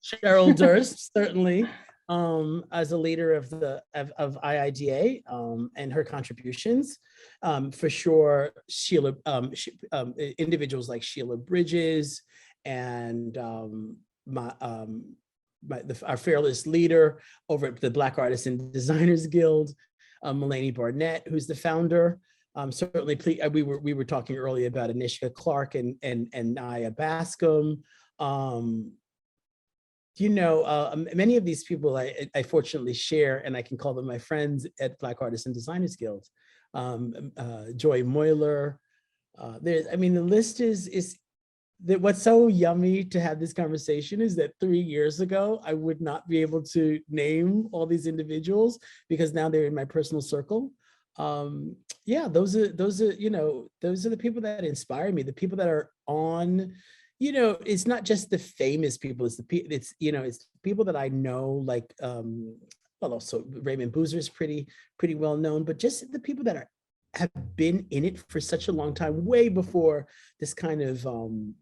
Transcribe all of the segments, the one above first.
Cheryl Durst, certainly, as a leader of IIDA, and her contributions. For sure, individuals like Sheila Bridges and our fearless leader over at the Black Artists and Designers Guild, Mulaney Barnett, who's the founder. Certainly, we were talking earlier about Anishka Clark and Naya Bascom. Many of these people I fortunately share, and I can call them my friends at Black Artists and Designers Guild. Joy Moyler. The list is that what's so yummy to have this conversation is that 3 years ago, I would not be able to name all these individuals because now they're in my personal circle. Those are the people that inspire me, the people that are on. It's not just the famous people, it's people that I know, like, also Raymond Boozer is pretty well known, but just the people that have been in it for such a long time, way before this kind of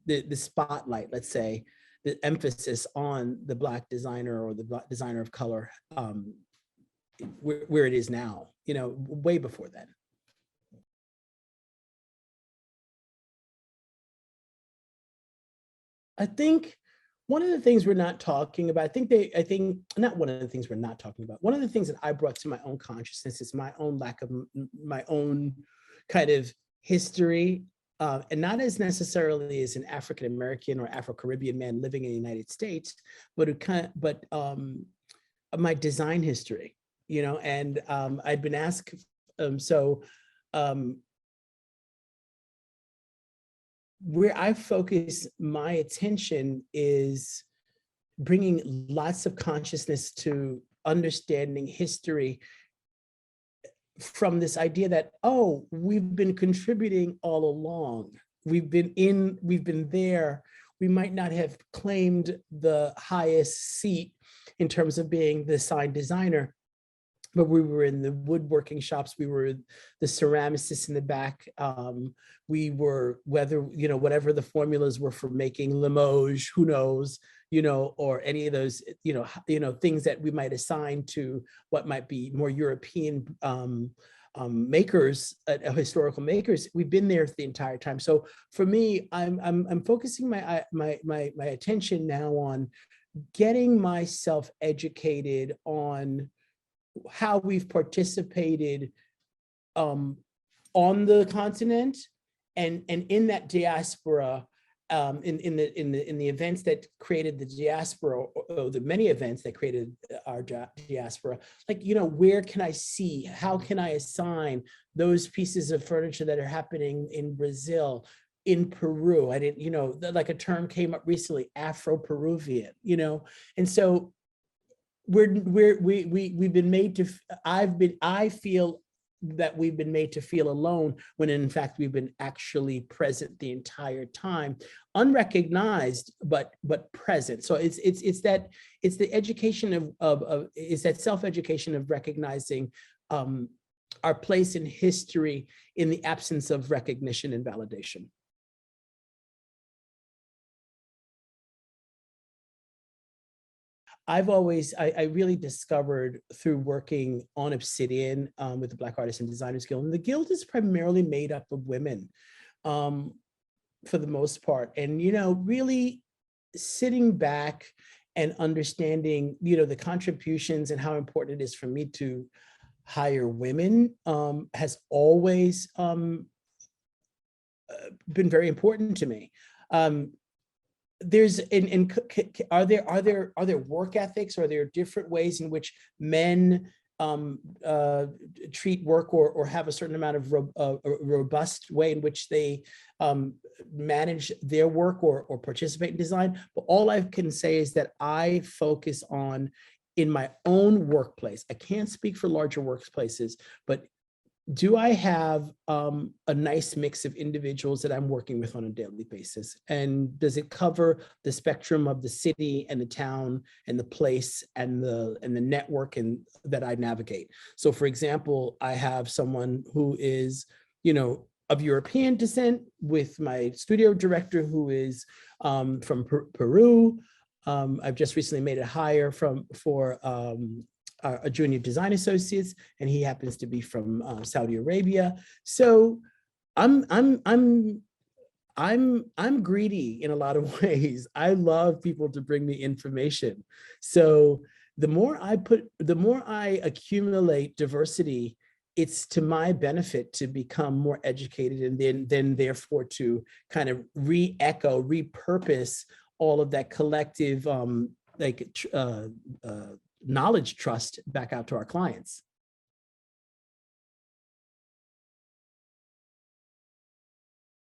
the spotlight, let's say, the emphasis on the Black designer or the Black designer of color, where it is now, way before then. I think one of the things we're not talking about, not one of the things we're not talking about, one of the things that I brought to my own consciousness is my own lack of my own kind of history, and not as necessarily as an African-American or Afro-Caribbean man living in the United States, but my design history, and I'd been asked, where I focus my attention is bringing lots of consciousness to understanding history from this idea that, oh, we've been contributing all along. We've been there. We might not have claimed the highest seat in terms of being the sign designer, but we were in the woodworking shops, we were the ceramicists in the back, we were whatever the formulas were for making Limoges, who knows, or any of those, things that we might assign to what might be more European makers, historical makers. We've been there the entire time. So for me, I'm focusing my attention now on getting myself educated on how we've participated on the continent and in that diaspora, in the events that created the diaspora, or the many events that created our diaspora. Like, where can I see, how can I assign those pieces of furniture that are happening in Brazil, in Peru? I didn't, like a term came up recently, Afro-Peruvian, and so we've been made to, I feel that we've been made to feel alone when in fact we've been actually present the entire time, unrecognized, but present. So it's the education it's that self-education of recognizing our place in history in the absence of recognition and validation. I really discovered through working on Obsidian with the Black Artists and Designers Guild, and the Guild is primarily made up of women for the most part. And, really sitting back and understanding, the contributions and how important it is for me to hire women has always been very important to me. Are there work ethics? Are there different ways in which men treat work or have a certain amount of robust way in which they manage their work or participate in design? But all I can say is that I focus on, in my own workplace, I can't speak for larger workplaces, but do I have a nice mix of individuals that I'm working with on a daily basis? And does it cover the spectrum of the city and the town and the place and the network that I navigate? So for example, I have someone who is, of European descent, with my studio director who is from Peru. I've just recently made a hire for a junior design associates, and he happens to be from Saudi Arabia. So I'm I'm I'm I'm greedy in a lot of ways. I love people to bring me information. So the more I accumulate diversity, it's to my benefit to become more educated, and then therefore to kind of re-echo, repurpose all of that collective like knowledge trust back out to our clients.